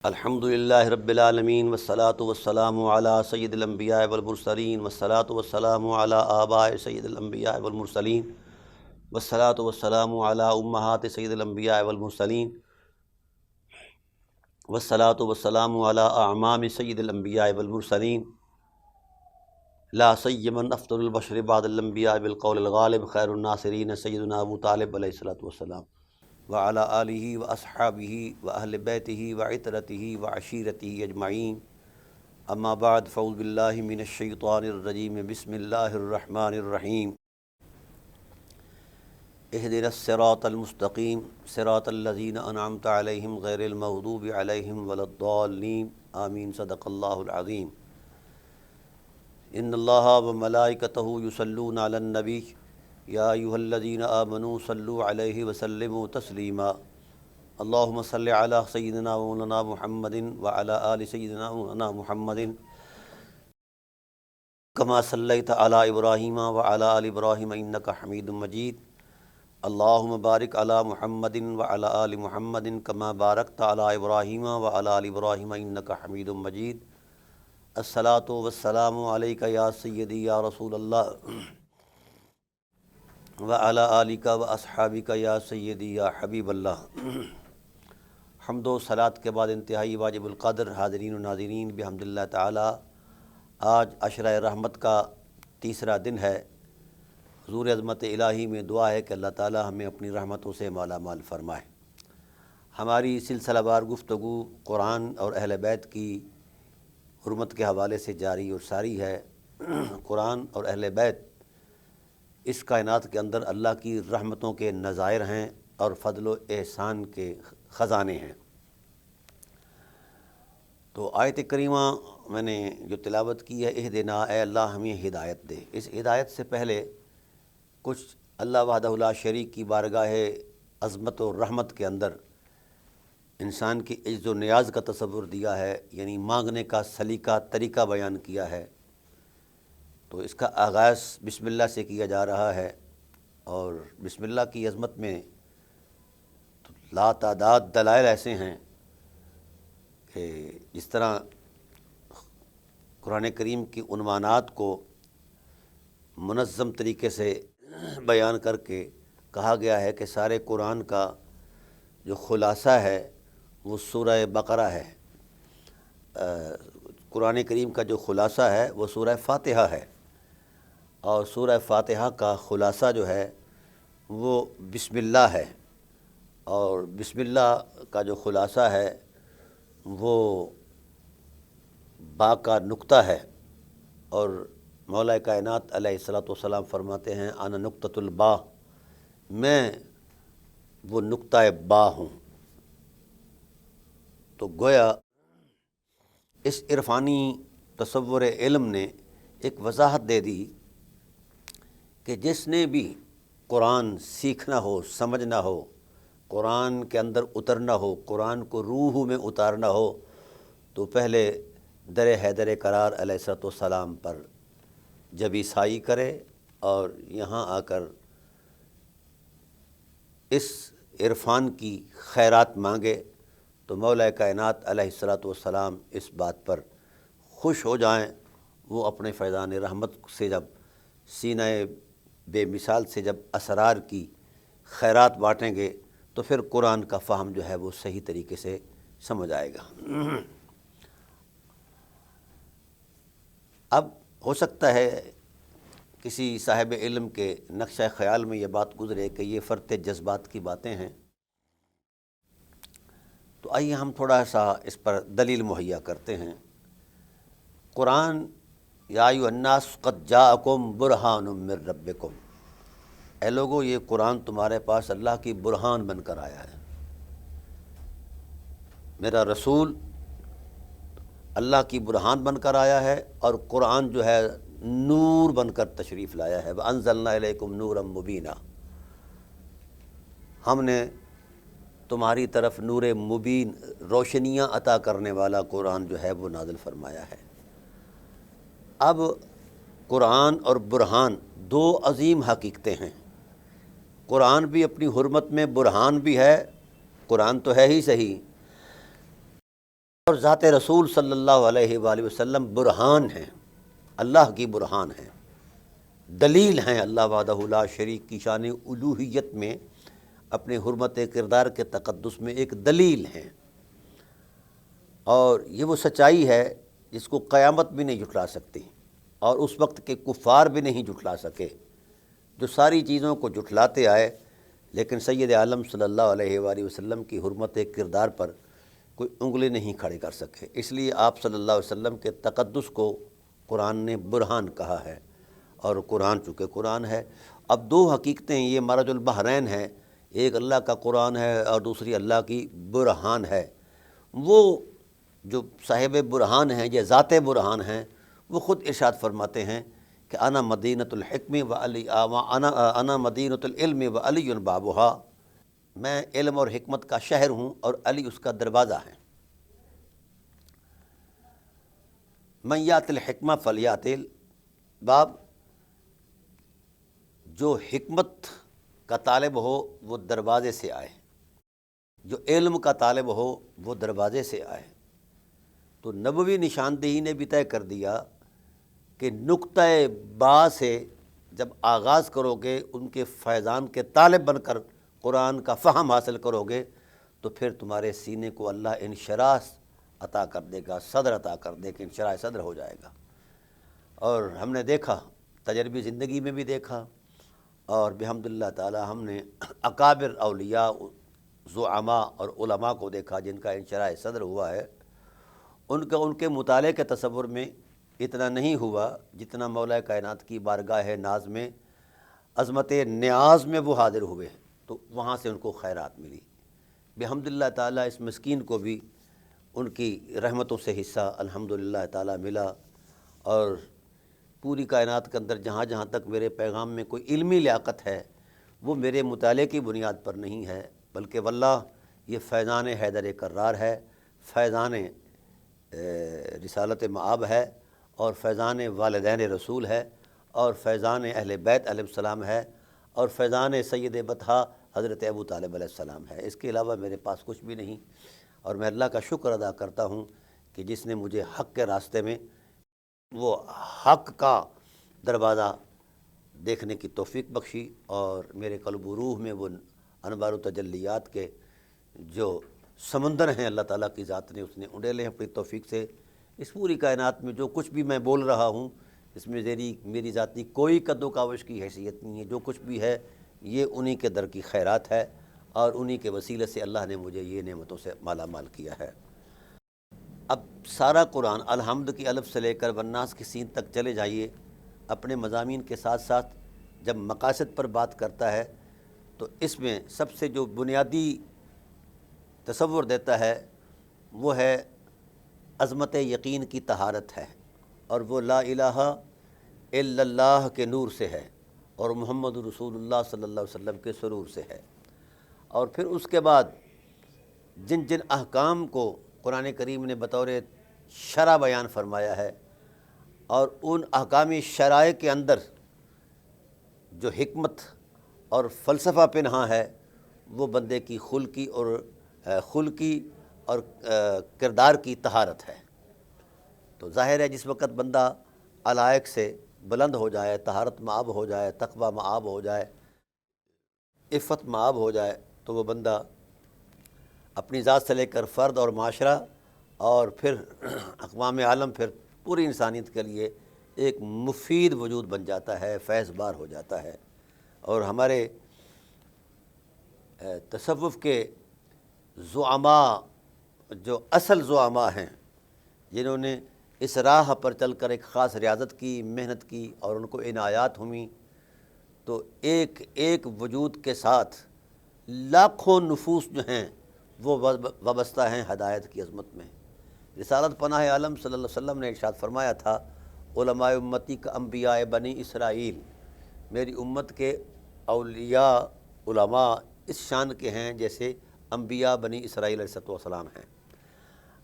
الحمدللہ رب العالمین والصلاة والسلام علی سید الانبیاء والمرسلین والصلاة والسلام علی آباء سید الانبیاء والمرسلین والصلاة والسلام علی امہات سید الانبیاء والمرسلین والصلاة والسلام علی اعمام سید الانبیاء والمرسلین لا سیما افضل البشر بعد الانبیاء بالقول الغالب خیر الناصرین سیدنا ابو طالب علیہ الصلاۃ والسلام وعلی آلہ واصحابہ واہل بیتہ وعترتہ وعشیرتہ اجمعین اما بعد فاعوذ باللہ من الشیطان الرجیم بسم اللہ الرحمن الرحیم اہدنا الصراط المستقیم صراط الذین انعمت علیہم غیر المغضوب علیہم ولا الضالین آمین صدق اللہ العظیم ان اللہ وملائکتہ یصلون علی النبی یا ایھا الذین آمنوا صلوا علیہ وسلموا تسلیما اللہم صلی علی سیدنا مولانا محمد وعلی آل سیدنا مولانا محمد کما صلیت علی ابراہیم وعلی آل ابراہیم انک حمید مجید اللہم بارک علی محمد وعلی آل محمد کما بارکت علی ابراہیم وعلی آل ابراہیم انک حمید مجید الصلاۃ والسلام علیک یا سیدی یا رسول اللہ وعلی آلک واصحابک یا سیدی یا حبیب اللہ۔ حمد و صلاۃ کے بعد انتہائی واجب القدر حاضرین و ناظرین بحمد اللہ تعالی، آج عشرہ رحمت کا تیسرا دن ہے۔ حضور عظمت الہی میں دعا ہے کہ اللہ تعالی ہمیں اپنی رحمتوں سے مالا مال فرمائے۔ ہماری سلسلہ وار گفتگو قرآن اور اہل بیت کی حرمت کے حوالے سے جاری اور ساری ہے۔ قرآن اور اہل بیت اس کائنات کے اندر اللہ کی رحمتوں کے نظائر ہیں اور فضل و احسان کے خزانے ہیں۔ تو آیت کریمہ میں نے جو تلاوت کی ہے، اہدنا، اے اللہ ہمیں ہدایت دے، اس ہدایت سے پہلے کچھ اللہ وحدہ لا شریک کی بارگاہ عظمت و رحمت کے اندر انسان کی عجز و نیاز کا تصور دیا ہے، یعنی مانگنے کا سلیقہ طریقہ بیان کیا ہے۔ تو اس کا آغاز بسم اللہ سے کیا جا رہا ہے، اور بسم اللہ کی عظمت میں لا تعداد دلائل ایسے ہیں کہ جس طرح قرآن کریم کی عنوانات کو منظم طریقے سے بیان کر کے کہا گیا ہے کہ سارے قرآن کا جو خلاصہ ہے وہ سورہ بقرہ ہے۔ قرآن کریم کا جو خلاصہ ہے وہ سورہ فاتحہ ہے، اور سورہ فاتحہ کا خلاصہ جو ہے وہ بسم اللہ ہے، اور بسم اللہ کا جو خلاصہ ہے وہ با کا نقطہ ہے، اور مولا کائنات علیہ الصلاۃ والسلام فرماتے ہیں انا نقطۃ البا، میں وہ نقطہ با ہوں۔ تو گویا اس عرفانی تصور علم نے ایک وضاحت دے دی کہ جس نے بھی قرآن سیکھنا ہو، سمجھنا ہو، قرآن کے اندر اترنا ہو، قرآن کو روح میں اتارنا ہو، تو پہلے در حیدر قرار علیہ الصلوۃ والسلام پر جبی سائی کرے اور یہاں آ کر اس عرفان کی خیرات مانگے، تو مولا کائنات علیہ الصلوۃ والسلام اس بات پر خوش ہو جائیں۔ وہ اپنے فیضان رحمت سے جب سینہ بے مثال سے جب اسرار کی خیرات بانٹیں گے تو پھر قرآن کا فہم جو ہے وہ صحیح طریقے سے سمجھ آئے گا۔ اب ہو سکتا ہے کسی صاحب علم کے نقشہ خیال میں یہ بات گزرے کہ یہ فرط جذبات کی باتیں ہیں، تو آئیے ہم تھوڑا سا اس پر دلیل مہیا کرتے ہیں۔ قرآن یا ایھا الناس قد جاءکم برہان من ربکم، اے لوگو یہ قرآن تمہارے پاس اللہ کی برہان بن کر آیا ہے۔ میرا رسول اللہ کی برہان بن کر آیا ہے، اور قرآن جو ہے نور بن کر تشریف لایا ہے۔ وَأَنزَلْنَا إِلَيْكُمْ نُورًا مُبِينًا، ہم نے تمہاری طرف نور مبین، روشنیاں عطا کرنے والا قرآن جو ہے وہ نازل فرمایا ہے۔ اب قرآن اور برہان دو عظیم حقیقتیں ہیں۔ قرآن بھی اپنی حرمت میں برہان بھی ہے، قرآن تو ہے ہی صحیح، اور ذات رسول صلی اللہ علیہ وآلہ وسلم برہان ہیں، اللہ کی برہان ہیں، دلیل ہیں اللہ وحدہ لا شریک کی شان الوہیت میں، اپنے حرمت کردار کے تقدس میں ایک دلیل ہیں۔ اور یہ وہ سچائی ہے جس کو قیامت بھی نہیں جھٹلا سکتی، اور اس وقت کے کفار بھی نہیں جھٹلا سکے، جو ساری چیزوں کو جھٹلاتے آئے، لیکن سید عالم صلی اللہ علیہ وآلہ وسلم کی حرمت کردار پر کوئی انگلی نہیں کھڑی کر سکے۔ اس لیے آپ صلی اللہ علیہ وسلم کے تقدس کو قرآن نے برہان کہا ہے، اور قرآن چونکہ قرآن ہے۔ اب دو حقیقتیں یہ مرج البحرین ہیں، ایک اللہ کا قرآن ہے اور دوسری اللہ کی برہان ہے۔ وہ جو صاحب برہان ہیں، یہ ذات برہان ہیں، وہ خود ارشاد فرماتے ہیں کہ انا مدینۃ الحکم و علی انا مدینۃ العلم و علی بابھا، میں علم اور حکمت کا شہر ہوں اور علی اس کا دروازہ ہے۔ من یات الحکمہ فلیات الباب، جو حکمت کا طالب ہو وہ دروازے سے آئے، جو علم کا طالب ہو وہ دروازے سے آئے۔ تو نبوی نشاندہی نے بھی طے کر دیا کہ نقطہ با سے جب آغاز کرو گے، ان کے فیضان کے طالب بن کر قرآن کا فہم حاصل کرو گے، تو پھر تمہارے سینے کو اللہ انشراح عطا کر دے گا، صدر عطا کر دے گا، انشراح صدر ہو جائے گا۔ اور ہم نے دیکھا، تجربی زندگی میں بھی دیکھا، اور بحمد اللہ تعالی ہم نے اکابر اولیاء، زعماء اور علماء کو دیکھا جن کا انشراح صدر ہوا ہے۔ ان کے مطالعے کے تصور میں اتنا نہیں ہوا جتنا مولا کائنات کی بارگاہ ناز میں عظمت نیاز میں وہ حاضر ہوئے، تو وہاں سے ان کو خیرات ملی۔ بحمد اللہ تعالی اس مسکین کو بھی ان کی رحمتوں سے حصہ الحمدللہ تعالی ملا، اور پوری کائنات کے اندر جہاں جہاں تک میرے پیغام میں کوئی علمی لیاقت ہے، وہ میرے مطالعے کی بنیاد پر نہیں ہے، بلکہ واللہ یہ فیضان حیدر کرار ہے، فیضان رسالت مآب ہے، اور فیضان والدین رسول ہے، اور فیضان اہل بیت علیہ السلام ہے، اور فیضان سید بطحہ حضرت ابو طالب علیہ السلام ہے۔ اس کے علاوہ میرے پاس کچھ بھی نہیں، اور میں اللہ کا شکر ادا کرتا ہوں کہ جس نے مجھے حق کے راستے میں وہ حق کا دروازہ دیکھنے کی توفیق بخشی، اور میرے قلب و روح میں وہ انوار و تجلیات کے جو سمندر ہیں اللہ تعالیٰ کی ذات نے اس نے انڈیلے ہیں اپنی توفیق سے۔ اس پوری کائنات میں جو کچھ بھی میں بول رہا ہوں، اس میں میری ذاتی کوئی قد و کاوش کی حیثیت نہیں ہے، جو کچھ بھی ہے یہ انہی کے در کی خیرات ہے، اور انہی کے وسیلے سے اللہ نے مجھے یہ نعمتوں سے مالا مال کیا ہے۔ اب سارا قرآن الحمد کی الف سے لے کر والناس کی سین تک چلے جائیے، اپنے مضامین کے ساتھ ساتھ جب مقاصد پر بات کرتا ہے تو اس میں سب سے جو بنیادی تصور دیتا ہے وہ ہے عظمت یقین کی طہارت ہے، اور وہ لا الہ الا اللہ کے نور سے ہے، اور محمد رسول اللہ صلی اللہ علیہ وسلم کے سرور سے ہے۔ اور پھر اس کے بعد جن جن احکام کو قرآن کریم نے بطور شرع بیان فرمایا ہے، اور ان احکامی شرائع کے اندر جو حکمت اور فلسفہ پنہاں ہے، وہ بندے کی خلقی اور کردار کی طہارت ہے۔ تو ظاہر ہے جس وقت بندہ علائق سے بلند ہو جائے، طہارت مآب ہو جائے، تقوی مآب ہو جائے، عفت مآب ہو جائے، تو وہ بندہ اپنی ذات سے لے کر فرد اور معاشرہ اور پھر اقوام عالم، پھر پوری انسانیت کے لیے ایک مفید وجود بن جاتا ہے، فیض بار ہو جاتا ہے۔ اور ہمارے تصوف کے زعماء، جو اصل زعماء ہیں، جنہوں نے اس راہ پر چل کر ایک خاص ریاضت کی، محنت کی، اور ان کو عنایات ہوئیں، تو ایک ایک وجود کے ساتھ لاکھوں نفوس جو ہیں وہ وابستہ ہیں ہدایت کی عظمت میں۔ رسالت پناہ عالم صلی اللہ علیہ وسلم نے ارشاد فرمایا تھا، علماء امتی کا انبیاء بنی اسرائیل، میری امت کے اولیاء علماء اس شان کے ہیں جیسے انبیاء بنی اسرائیل علیہ السلام ہیں۔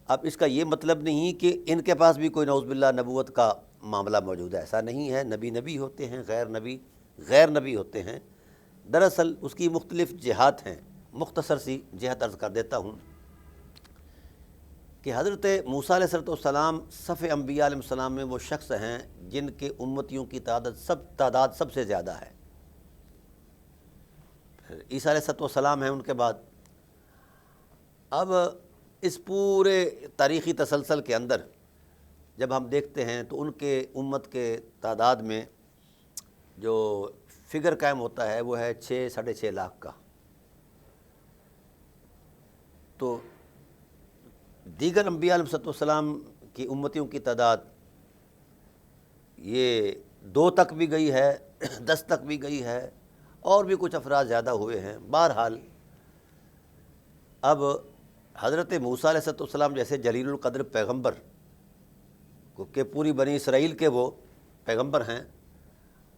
اب اس کا یہ مطلب نہیں کہ ان کے پاس بھی کوئی نعوذ باللہ نبوت کا معاملہ موجود ہے، ایسا نہیں ہے۔ نبی ہوتے ہیں، غیر نبی ہوتے ہیں۔ دراصل اس کی مختلف جہات ہیں، مختصر سی جہت عرض کر دیتا ہوں کہ حضرت موسیٰ علیہ السلام صف انبیاء علیہ السلام میں وہ شخص ہیں جن کے امتیوں کی تعداد سب سے زیادہ ہے۔ پھر عیسیٰ علیہ السلام ہیں ان کے بعد۔ اب اس پورے تاریخی تسلسل کے اندر جب ہم دیکھتے ہیں تو ان کے امت کے تعداد میں جو فگر قائم ہوتا ہے وہ ہے 6-6.5 لاکھ کا۔ تو دیگر انبیاء علیہ السلام کی امتیوں کی تعداد یہ 2 تک بھی گئی ہے، 10 تک بھی گئی ہے، اور بھی کچھ افراد زیادہ ہوئے ہیں۔ بہرحال اب حضرت موسیٰ علیہ السلام جیسے جلیل القدر پیغمبر کہ پوری بنی اسرائیل کے وہ پیغمبر ہیں،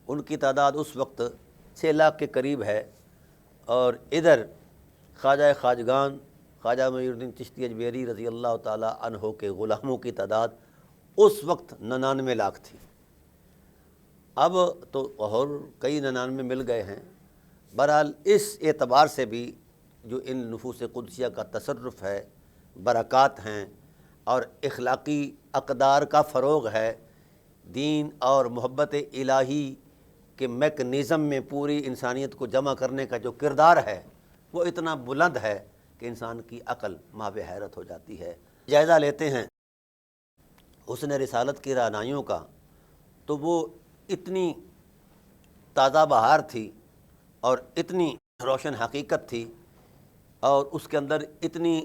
ان کی تعداد اس وقت 6 لاکھ کے قریب ہے، اور ادھر خواجہ خواجگان خواجہ معین الدین چشتی اجمیری رضی اللہ تعالیٰ عنہ کے غلاموں کی تعداد اس وقت 99 لاکھ تھی۔ اب تو اور کئی 99 مل گئے ہیں۔ بہرحال اس اعتبار سے بھی جو ان نفوس قدسیہ کا تصرف ہے، برکات ہیں، اور اخلاقی اقدار کا فروغ ہے، دین اور محبت الہی کے میکنزم میں پوری انسانیت کو جمع کرنے کا جو کردار ہے وہ اتنا بلند ہے کہ انسان کی عقل ماو حیرت ہو جاتی ہے۔ جائزہ لیتے ہیں حسن رسالت کی رعنائیوں کا تو وہ اتنی تازہ بہار تھی اور اتنی روشن حقیقت تھی، اور اس کے اندر اتنی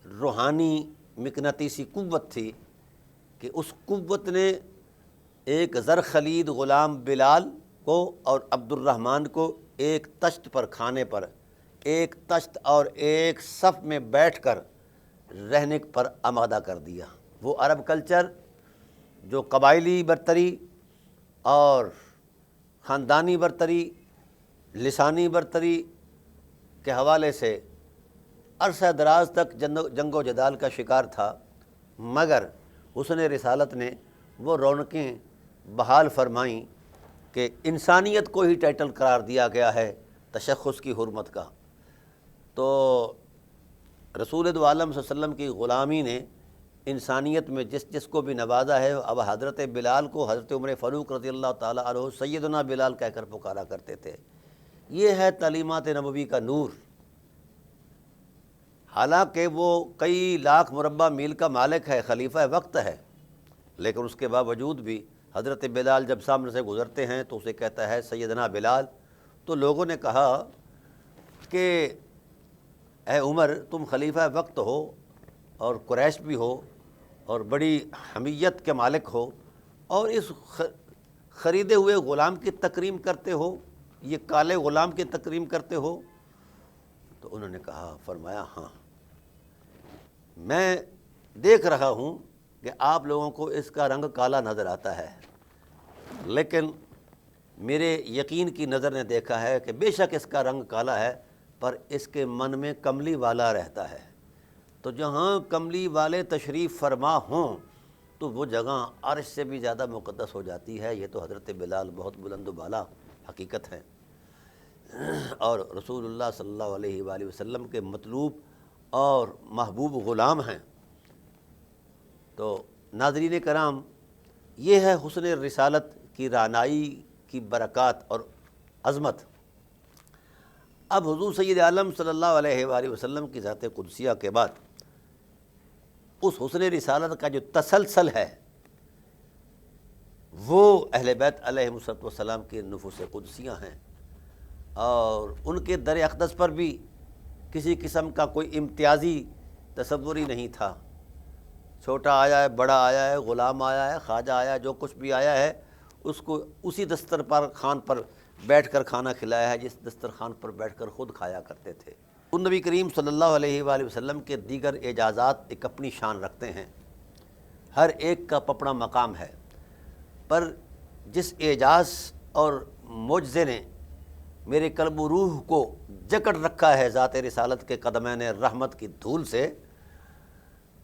روحانی مقناطیسی قوت تھی کہ اس قوت نے ایک زرخلید غلام بلال کو اور عبد الرحمن کو ایک تشت پر کھانے پر، ایک تشت اور ایک صف میں بیٹھ کر رہنے پر آمادہ کر دیا۔ وہ عرب کلچر جو قبائلی برتری اور خاندانی برتری، لسانی برتری کے حوالے سے عرصہ دراز تک جنگ و جدال کا شکار تھا، مگر حسن رسالت نے وہ رونقیں بحال فرمائیں کہ انسانیت کو ہی ٹائٹل قرار دیا گیا ہے تشخص کی حرمت کا۔ تو رسول دو عالم صلی اللہ علیہ وسلم کی غلامی نے انسانیت میں جس جس کو بھی نوازا ہے، اب حضرت بلال کو حضرت عمر فاروق رضی اللہ تعالیٰ عنہ سیدنا بلال کہہ کر پکارا کرتے تھے۔ یہ ہے تعلیمات نبوی کا نور۔ حالانکہ وہ کئی لاکھ مربع میل کا مالک ہے، خلیفہ وقت ہے، لیکن اس کے باوجود بھی حضرت بلال جب سامنے سے گزرتے ہیں تو اسے کہتا ہے سیدنا بلال۔ تو لوگوں نے کہا کہ اے عمر، تم خلیفہ وقت ہو اور قریش بھی ہو اور بڑی حمیت کے مالک ہو، اور اس خریدے ہوئے غلام کی تکریم کرتے ہو، یہ کالے غلام کی تکریم کرتے ہو؟ تو انہوں نے کہا، فرمایا ہاں، میں دیکھ رہا ہوں کہ آپ لوگوں کو اس کا رنگ کالا نظر آتا ہے، لیکن میرے یقین کی نظر نے دیکھا ہے کہ بے شک اس کا رنگ کالا ہے، پر اس کے من میں کملی والا رہتا ہے۔ تو جہاں کملی والے تشریف فرما ہوں تو وہ جگہ عرش سے بھی زیادہ مقدس ہو جاتی ہے۔ یہ تو حضرت بلال بہت بلند و بالا حقیقت ہے، اور رسول اللہ صلی اللہ علیہ وآلہ وسلم کے مطلوب اور محبوب غلام ہیں۔ تو ناظرین کرام، یہ ہے حسن رسالت کی رعنائی کی برکات اور عظمت۔ اب حضور سید عالم صلی اللہ علیہ وآلہ وسلم کی ذات قدسیہ کے بعد اس حسن رسالت کا جو تسلسل ہے وہ اہل بیت علیہ السلام کی نفوس قدسیہ ہیں، اور ان کے در اقدس پر بھی کسی قسم کا کوئی امتیازی تصور ہی نہیں تھا۔ چھوٹا آیا ہے، بڑا آیا ہے، غلام آیا ہے، خواجہ آیا ہے، جو کچھ بھی آیا ہے اس کو اسی دسترخوان پر بیٹھ کر کھانا کھلایا ہے جس دسترخوان پر بیٹھ کر خود کھایا کرتے تھے۔ ان نبی کریم صلی اللہ علیہ وآلہ وسلم کے دیگر اعجازات ایک اپنی شان رکھتے ہیں، ہر ایک کا اپنا مقام ہے، پر جس اعجاز اور معجزے نے میرے قلب و روح کو جکڑ رکھا ہے ذات رسالت کے قدمین رحمت کی دھول سے،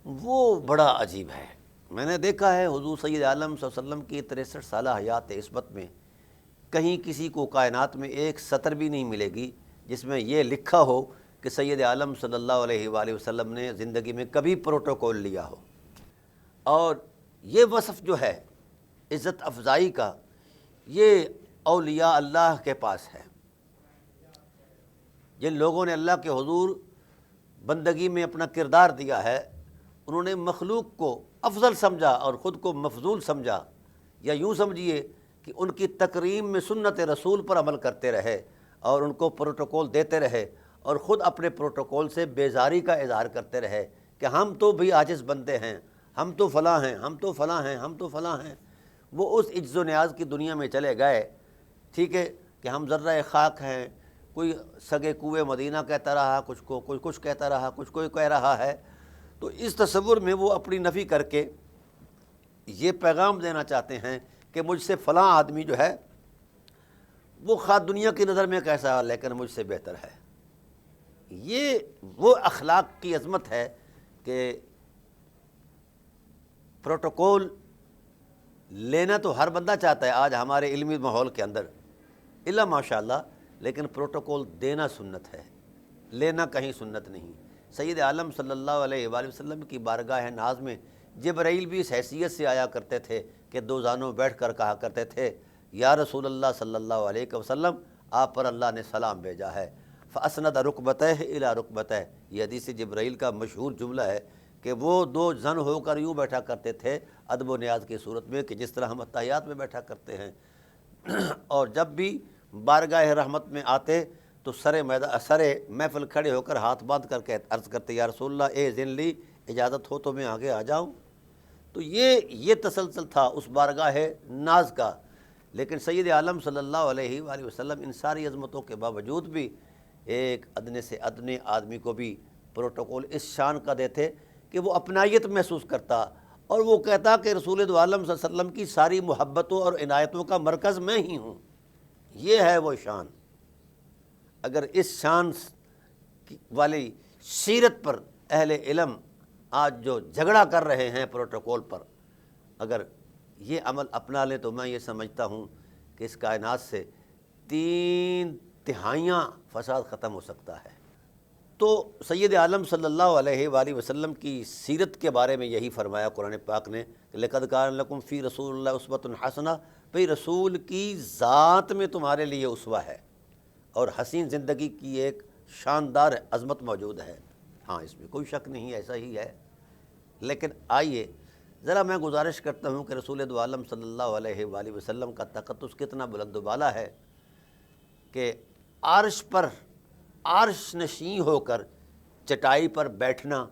وہ بڑا عجیب ہے۔ میں نے دیکھا ہے حضور سید عالم صلی اللہ علیہ وسلم کی 63 سالہ حیات عصمت میں کہیں کسی کو کائنات میں ایک سطر بھی نہیں ملے گی جس میں یہ لکھا ہو کہ کہ سید عالم صلی اللہ علیہ وآلہ وسلم نے زندگی میں کبھی پروٹوکول لیا ہو۔ اور یہ وصف جو ہے عزت افزائی کا، یہ اولیاء اللہ کے پاس ہے۔ جن لوگوں نے اللہ کے حضور بندگی میں اپنا کردار دیا ہے، انہوں نے مخلوق کو افضل سمجھا اور خود کو مفضول سمجھا، یا یوں سمجھیے کہ ان کی تکریم میں سنت رسول پر عمل کرتے رہے اور ان کو پروٹوکول دیتے رہے، اور خود اپنے پروٹوکول سے بیزاری کا اظہار کرتے رہے کہ ہم تو بھی عاجز بندے ہیں، ہم تو فلاں ہیں، ہم تو فلاں ہیں، ہم تو فلاں ہیں۔ وہ اس عجز و نیاز کی دنیا میں چلے گئے، ٹھیک ہے، کہ ہم ذرہ خاک ہیں، کوئی سگے کوئے مدینہ کہتا رہا، کوئی کچھ کہتا رہا، کوئی کہہ رہا ہے۔ تو اس تصور میں وہ اپنی نفی کر کے یہ پیغام دینا چاہتے ہیں کہ مجھ سے فلاں آدمی جو ہے وہ خواہ دنیا کی نظر میں کیسا، لیکن مجھ سے بہتر ہے۔ یہ وہ اخلاق کی عظمت ہے کہ پروٹوکول لینا تو ہر بندہ چاہتا ہے آج ہمارے علمی ماحول کے اندر، الا ماشاء اللہ، لیکن پروٹوکول دینا سنت ہے، لینا کہیں سنت نہیں۔ سید عالم صلی اللہ علیہ وآلہ وسلم کی بارگاہ ناز میں جبرائیل بھی اس حیثیت سے آیا کرتے تھے کہ دو زانوں بیٹھ کر کہا کرتے تھے، یا رسول اللہ صلی اللہ علیہ وسلم، آپ پر اللہ نے سلام بھیجا ہے۔ فَأَسْنَدَ رُكْبَتَيْهِ إِلَىٰ رُكْبَتَيْهِ، یہ حدیث جبرائیل کا مشہور جملہ ہے کہ وہ دو زن ہو کر یوں بیٹھا کرتے تھے ادب و نیاز کی صورت میں کہ جس طرح ہم اتحیات میں بیٹھا کرتے ہیں، اور جب بھی بارگاہ رحمت میں آتے تو سر محفل کھڑے ہو کر ہاتھ باندھ کر کے عرض کرتے، یا رسول اللہ اے ذن لی، اجازت ہو تو میں آگے آ جاؤں۔ تو یہ تسلسل تھا اس بارگاہ ناز کا۔ لیکن سید عالم صلی اللہ علیہ وآلہ وسلم ان ساری عظمتوں کے باوجود بھی ایک ادنے سے ادنے آدمی کو بھی پروٹوکول اس شان کا دیتے کہ وہ اپنائیت محسوس کرتا، اور وہ کہتا کہ رسول دو عالم صلی اللہ علیہ وسلم کی ساری محبتوں اور عنایتوں کا مرکز میں ہی ہوں۔ یہ ہے وہ شان۔ اگر اس شان والی سیرت پر اہل علم آج جو جھگڑا کر رہے ہیں پروٹوکول پر، اگر یہ عمل اپنا لیں تو میں یہ سمجھتا ہوں کہ اس کائنات سے 3/3 فساد ختم ہو سکتا ہے۔ تو سید عالم صلی اللہ علیہ وآلہ وسلم کی سیرت کے بارے میں یہی فرمایا قرآن پاک نے کہ لَقَدْ كَانَ لَكُمْ فِي رَسُولِ اللَّهِ أُسْوَةٌ حَسَنَةٌ، بھئی رسول کی ذات میں تمہارے لیے اسوہ ہے اور حسین زندگی کی ایک شاندار عظمت موجود ہے۔ ہاں، اس میں کوئی شک نہیں، ایسا ہی ہے۔ لیکن آئیے ذرا میں گزارش کرتا ہوں کہ رسول دو عالم صلی اللہ علیہ وآلہ وسلم کا تقدس کتنا بلند و بالا ہے کہ عرش پر عرش نشین ہو کر چٹائی پر بیٹھنا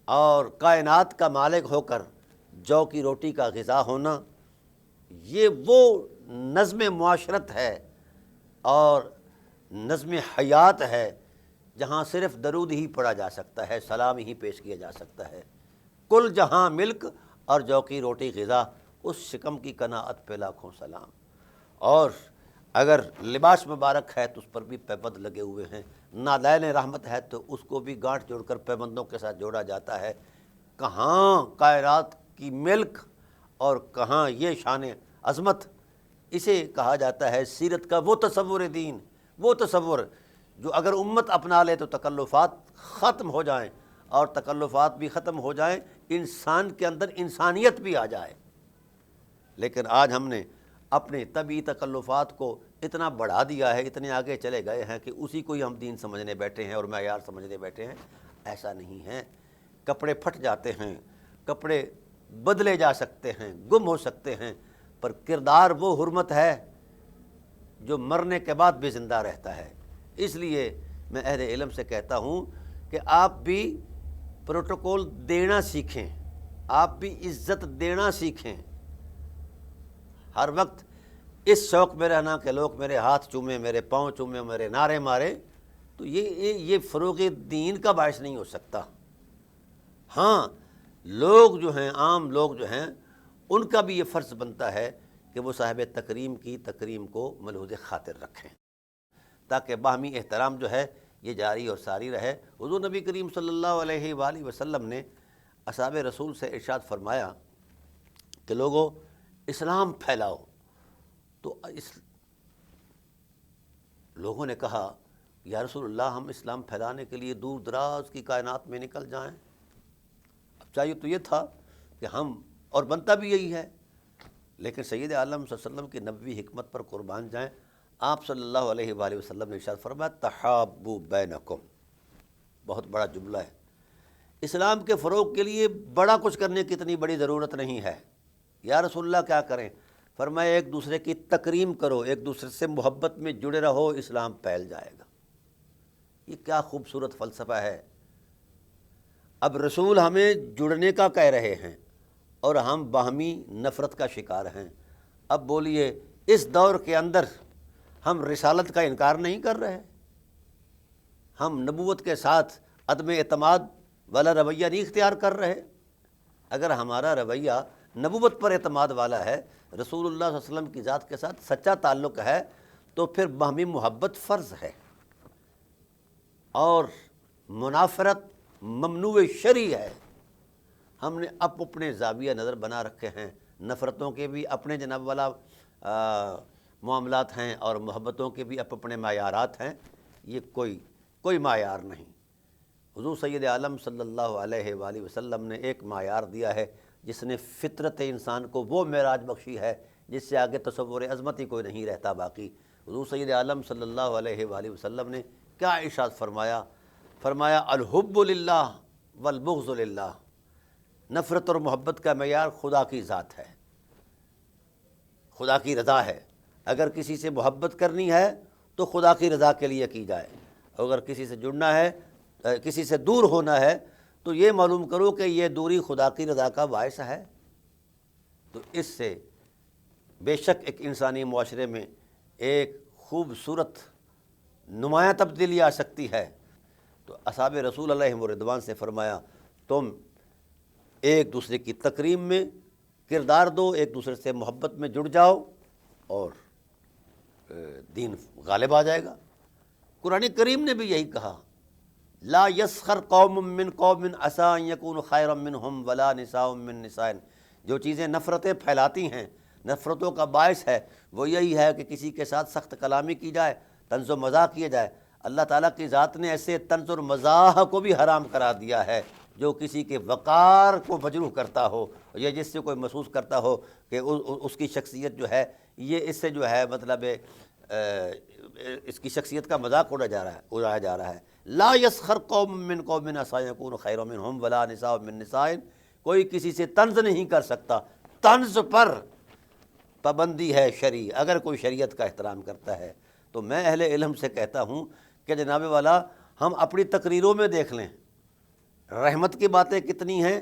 اور کائنات کا مالک ہو کر جو کی روٹی کا غذا ہونا، یہ وہ نظم معاشرت ہے اور نظم حیات ہے جہاں صرف درود ہی پڑھا جا سکتا ہے، سلام ہی پیش کیا جا سکتا ہے۔ کل جہاں ملک اور جو کی روٹی غذا، اس شکم کی قناعت پہ لاکھوں سلام۔ اور اگر لباس مبارک ہے تو اس پر بھی پیبند لگے ہوئے ہیں، نالین رحمت ہے تو اس کو بھی گانٹھ جوڑ کر پیبندوں کے ساتھ جوڑا جاتا ہے۔ کہاں کائنات کی ملک اور کہاں یہ شان عظمت، اسے کہا جاتا ہے سیرت کا وہ تصور دین، وہ تصور جو اگر امت اپنا لے تو تکلفات ختم ہو جائیں، اور تکلفات بھی ختم ہو جائیں، انسان کے اندر انسانیت بھی آ جائے۔ لیکن آج ہم نے اپنے طبعی تکلفات کو اتنا بڑھا دیا ہے، اتنے آگے چلے گئے ہیں کہ اسی کو ہی ہم دین سمجھنے بیٹھے ہیں اور معیار سمجھنے بیٹھے ہیں۔ ایسا نہیں ہے۔ کپڑے پھٹ جاتے ہیں، کپڑے بدلے جا سکتے ہیں، گم ہو سکتے ہیں، پر کردار وہ حرمت ہے جو مرنے کے بعد بھی زندہ رہتا ہے۔ اس لیے میں اہل علم سے کہتا ہوں کہ آپ بھی پروٹوکول دینا سیکھیں، آپ بھی عزت دینا سیکھیں۔ ہر وقت اس شوق میں رہنا کہ لوگ میرے ہاتھ چومیں، میرے پاؤں چومیں، میرے نعرے مارے، تو یہ فروغ دین کا باعث نہیں ہو سکتا۔ ہاں، لوگ جو ہیں، عام لوگ جو ہیں، ان کا بھی یہ فرض بنتا ہے کہ وہ صاحب تکریم کی تکریم کو ملحوظ خاطر رکھیں، تاکہ باہمی احترام جو ہے یہ جاری اور ساری رہے۔ حضور نبی کریم صلی اللہ علیہ وآلہ وسلم نے اصحاب رسول سے ارشاد فرمایا کہ لوگوں اسلام پھیلاؤ، تو لوگوں نے کہا یا رسول اللہ ہم اسلام پھیلانے کے لیے دور دراز کی کائنات میں نکل جائیں؟ اب چاہیے تو یہ تھا کہ ہم، اور بنتا بھی یہی ہے، لیکن سید عالم صلی اللہ علیہ وسلم کی نبوی حکمت پر قربان جائیں۔ آپ صلی اللہ علیہ وآلہ وسلم نے ارشاد فرمایا تحابوا بینکم، بہت بڑا جملہ ہے۔ اسلام کے فروغ کے لیے بڑا کچھ کرنے کی اتنی بڑی ضرورت نہیں ہے۔ یا رسول اللہ کیا کریں؟ فرمایا ایک دوسرے کی تکریم کرو، ایک دوسرے سے محبت میں جڑے رہو، اسلام پھیل جائے گا۔ یہ کیا خوبصورت فلسفہ ہے۔ اب رسول ہمیں جڑنے کا کہہ رہے ہیں اور ہم باہمی نفرت کا شکار ہیں۔ اب بولیے اس دور کے اندر ہم رسالت کا انکار نہیں کر رہے، ہم نبوت کے ساتھ عدم اعتماد والا رویہ نہیں اختیار کر رہے؟ اگر ہمارا رویہ نبوت پر اعتماد والا ہے، رسول اللہ صلی اللہ علیہ وسلم کی ذات کے ساتھ سچا تعلق ہے، تو پھر باہمی محبت فرض ہے، اور منافرت ممنوع شرعی ہے۔ ہم نے اپنے زاویہ نظر بنا رکھے ہیں، نفرتوں کے بھی اپنے جناب والا معاملات ہیں اور محبتوں کے بھی اپنے معیارات ہیں۔ یہ کوئی معیار نہیں۔ حضور سید عالم صلی اللہ علیہ وآلہ وسلم نے ایک معیار دیا ہے، جس نے فطرت انسان کو وہ معراج بخشی ہے جس سے آگے تصور عظمت ہی کوئی نہیں رہتا باقی۔ حضور سید عالم صلی اللہ علیہ وآلہ وسلم نے کیا ارشاد فرمایا؟ فرمایا الحب للہ والبغض للہ، نفرت اور محبت کا معیار خدا کی ذات ہے، خدا کی رضا ہے۔ اگر کسی سے محبت کرنی ہے تو خدا کی رضا کے لیے کی جائے، اگر کسی سے جڑنا ہے، کسی سے دور ہونا ہے، تو یہ معلوم کرو کہ یہ دوری خدا کی رضا کا باعث ہے۔ تو اس سے بے شک ایک انسانی معاشرے میں ایک خوبصورت نمایاں تبدیلی آ سکتی ہے۔ تو اصحاب رسول علیہم الرضوان سے فرمایا تم ایک دوسرے کی تکریم میں کردار دو، ایک دوسرے سے محبت میں جڑ جاؤ، اور دین غالب آ جائے گا۔ قرآن کریم نے بھی یہی کہا لا یسخر قوم من قوم عسى ان یکونوا خیرا منہم ولا نساء من نساء۔ جو چیزیں نفرتیں پھیلاتی ہیں، نفرتوں کا باعث ہے، وہ یہی ہے کہ کسی کے ساتھ سخت کلامی کی جائے، طنز و مزاح کیے جائے۔ اللہ تعالیٰ کی ذات نے ایسے طنز و مزاح کو بھی حرام قرار دیا ہے جو کسی کے وقار کو مجروح کرتا ہو، یا جس سے کوئی محسوس کرتا ہو کہ اس کی شخصیت جو ہے یہ اس سے جو ہے مطلب اس کی شخصیت کا مذاق اڑایا جا رہا ہے۔ لا یسخر قوم من قوم عسى ان یکونوا خیرا منہم ولا نساء من نساء۔ کوئی کسی سے طنز نہیں کر سکتا، طنز پر پابندی ہے شرعی، اگر کوئی شریعت کا احترام کرتا ہے۔ تو میں اہل علم سے کہتا ہوں کہ جناب والا ہم اپنی تقریروں میں دیکھ لیں رحمت کی باتیں کتنی ہیں،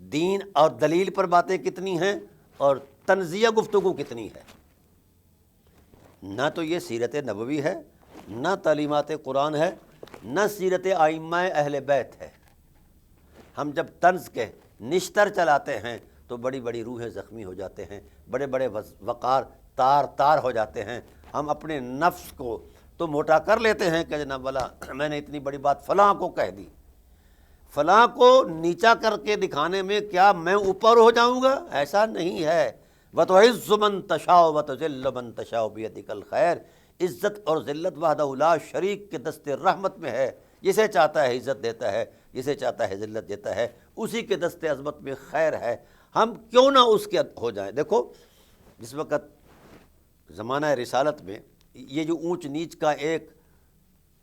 دین اور دلیل پر باتیں کتنی ہیں، اور طنزیہ گفتگو کتنی ہے۔ نہ تو یہ سیرت نبوی ہے، نہ تعلیمات قرآن ہے، نہ سیرت ائمہ اہل بیت ہے۔ ہم جب طنز کے نشتر چلاتے ہیں تو بڑی بڑی روحیں زخمی ہو جاتے ہیں، بڑے بڑے وقار تار ہو جاتے ہیں۔ ہم اپنے نفس کو تو موٹا کر لیتے ہیں کہ جناب والا میں نے اتنی بڑی بات فلاں کو کہہ دی، فلاں کو نیچا کر کے دکھانے میں کیا میں اوپر ہو جاؤں گا؟ ایسا نہیں ہے۔ وَتُعِزُّ مَن تَشَاءُ وَتُذِلُّ مَن تَشَاءُ بِيَدِكَ الْخَيْرُ۔ عزت اور ذلت وحدہ لا شریک کے دست رحمت میں ہے، جسے چاہتا ہے عزت دیتا ہے، جسے چاہتا ہے ذلت دیتا ہے، اسی کے دست عظمت میں خیر ہے۔ ہم کیوں نہ اس کے ہو جائیں۔ دیکھو جس وقت زمانہ رسالت میں یہ جو اونچ نیچ کا ایک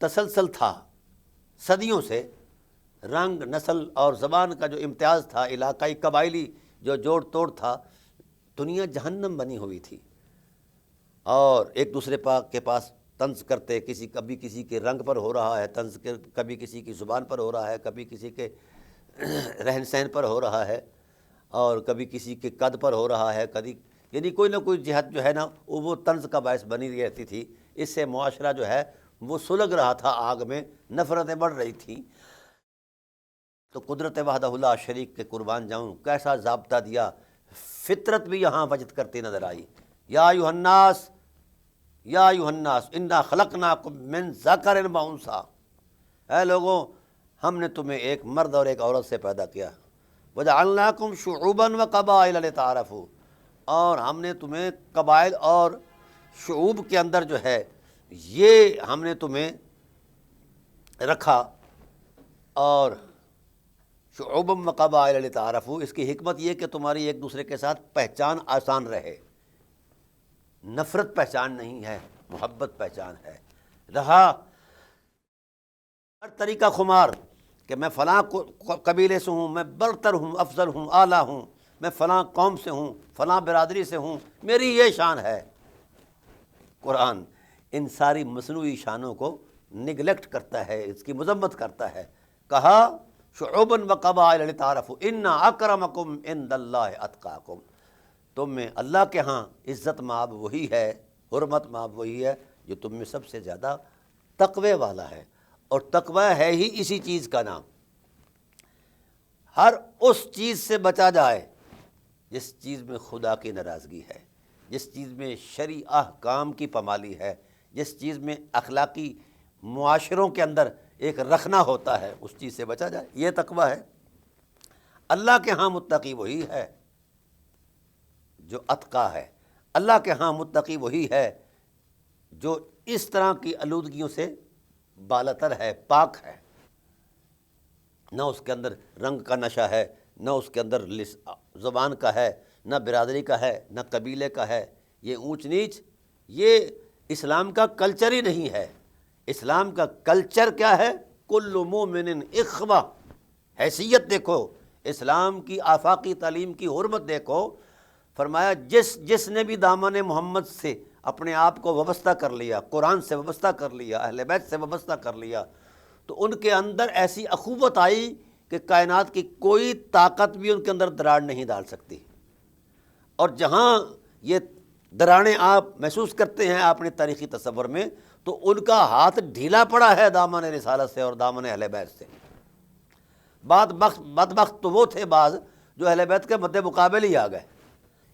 تسلسل تھا صدیوں سے، رنگ نسل اور زبان کا جو امتیاز تھا، علاقائی قبائلی جو جوڑ توڑ تھا، دنیا جہنم بنی ہوئی تھی، اور ایک دوسرے کے پاس طنز کرتے، کبھی کسی کے رنگ پر ہو رہا ہے طنز، کبھی کسی کی زبان پر ہو رہا ہے، کبھی کسی کے رہن سہن پر ہو رہا ہے، اور کبھی کسی کے قد پر ہو رہا ہے، یعنی کوئی نہ کوئی جہت جو ہے نا وہ طنز کا باعث بنی رہتی تھی۔ اس سے معاشرہ جو ہے وہ سلگ رہا تھا، آگ میں نفرتیں بڑھ رہی تھیں۔ تو قدرت وحدہ لا شریک کے قربان جاؤں، کیسا ضابطہ دیا، فطرت بھی یہاں وجد کرتی نظر آئی۔ یا ایھا الناس انا خلقناکم من ذکر و انثی، اے لوگوں ہم نے تمہیں ایک مرد اور ایک عورت سے پیدا کیا، وجعلناکم شعوبا وقبائل لتعارفوا، اور ہم نے تمہیں قبائل اور شعوب کے اندر جو ہے یہ ہم نے تمہیں رکھا اور شعوبم و قبائل لتعارفوا، اس کی حکمت یہ کہ تمہاری ایک دوسرے کے ساتھ پہچان آسان رہے۔ نفرت پہچان نہیں ہے، محبت پہچان ہے۔ رہا ہر طریقہ خمار کہ میں فلاں قبیلے سے ہوں، میں برتر ہوں، افضل ہوں، اعلیٰ ہوں، میں فلاں قوم سے ہوں، فلاں برادری سے ہوں، میری یہ شان ہے، قرآن ان ساری مصنوعی شانوں کو نگلیکٹ کرتا ہے، اس کی مذمت کرتا ہے۔ کہا شعوباً و قبائل لتعارفوا ان اکرمکم عند اللہ اتقاکم، تم میں اللہ کے ہاں عزت مآب وہی ہے، حرمت مآب وہی ہے جو تم میں سب سے زیادہ تقوی والا ہے۔ اور تقوی ہے ہی اسی چیز کا نام۔ ہر اس چیز سے بچا جائے جس چیز میں خدا کی ناراضگی ہے، جس چیز میں شرعی احکام کی پامالی ہے، جس چیز میں اخلاقی معاشروں کے اندر ایک رکھنا ہوتا ہے، اس چیز سے بچا جائے، یہ تقوی ہے۔ اللہ کے ہاں متقی وہی ہے جو اتقا ہے، اللہ کے ہاں متقی وہی ہے جو اس طرح کی آلودگیوں سے بالاتر ہے، پاک ہے، نہ اس کے اندر رنگ کا نشہ ہے، نہ اس کے اندر زبان کا ہے، نہ برادری کا ہے، نہ قبیلے کا ہے، یہ اونچ نیچ، یہ اسلام کا کلچر ہی نہیں ہے۔ اسلام کا کلچر کیا ہے؟ کل مومن اخوہ، حیثیت دیکھو، اسلام کی آفاقی تعلیم کی حرمت دیکھو۔ فرمایا جس نے بھی دامن محمد سے اپنے آپ کو وابستہ کر لیا، قرآن سے وابستہ کر لیا، اہل بیت سے وابستہ کر لیا، تو ان کے اندر ایسی اخوت آئی کہ کائنات کی کوئی طاقت بھی ان کے اندر دراڑ نہیں ڈال سکتی۔ اور جہاں یہ دراڑیں آپ محسوس کرتے ہیں اپنے تاریخی تصور میں، تو ان کا ہاتھ ڈھیلا پڑا ہے دامن رسالت سے اور دامن اہل بیت سے۔ بدبخت تو وہ تھے بعض جو اہل بیت کے مد مقابل ہی آ گئے۔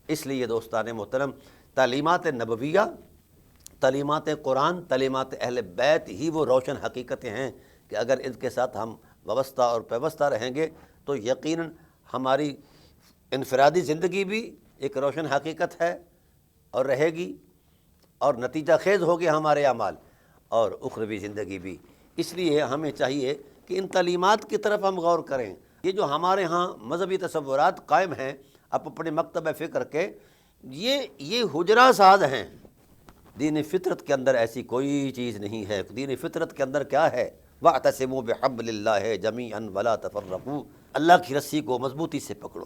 اس لیے دوستان محترم، تعلیمات نبویہ، تعلیمات قرآن، تعلیمات اہل بیت ہی وہ روشن حقیقتیں ہیں کہ اگر ان کے ساتھ ہم وابستہ اور پیوستہ رہیں گے تو یقیناً ہماری انفرادی زندگی بھی ایک روشن حقیقت ہے اور رہے گی، اور نتیجہ خیز ہوگے ہمارے اعمال، اور اخروی زندگی بھی۔ اس لیے ہمیں چاہیے کہ ان تعلیمات کی طرف ہم غور کریں۔ یہ جو ہمارے ہاں مذہبی تصورات قائم ہیں اپنے مکتب فکر کے، یہ حجرہ ساز ہیں۔ دین فطرت کے اندر ایسی کوئی چیز نہیں ہے۔ دین فطرت کے اندر کیا ہے؟ وَاعْتَصِمُوا بِحَبْلِ اللَّهِ جَمِيعًا وَلَا تَفَرَّقُوا، اللہ کی رسی کو مضبوطی سے پکڑو۔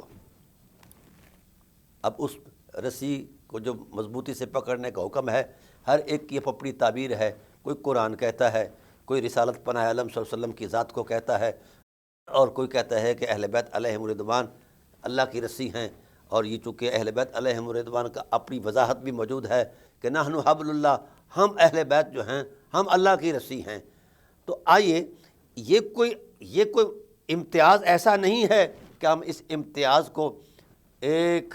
اب اس رسی کو جو مضبوطی سے پکڑنے کا حکم ہے، ہر ایک کی اپنی تعبیر ہے۔ کوئی قرآن کہتا ہے، کوئی رسالت پناہ عالم صلی اللہ علیہ وسلم کی ذات کو کہتا ہے، اور کوئی کہتا ہے کہ اہل بیت علیہم الرضوان اللہ کی رسی ہیں۔ اور یہ چونکہ اہل بیت علیہم الرضوان کا اپنی وضاحت بھی موجود ہے کہ نحن حبل اللہ، ہم اہل بیت جو ہیں ہم اللہ کی رسی ہیں۔ تو آئیے، یہ کوئی امتیاز ایسا نہیں ہے کہ ہم اس امتیاز کو ایک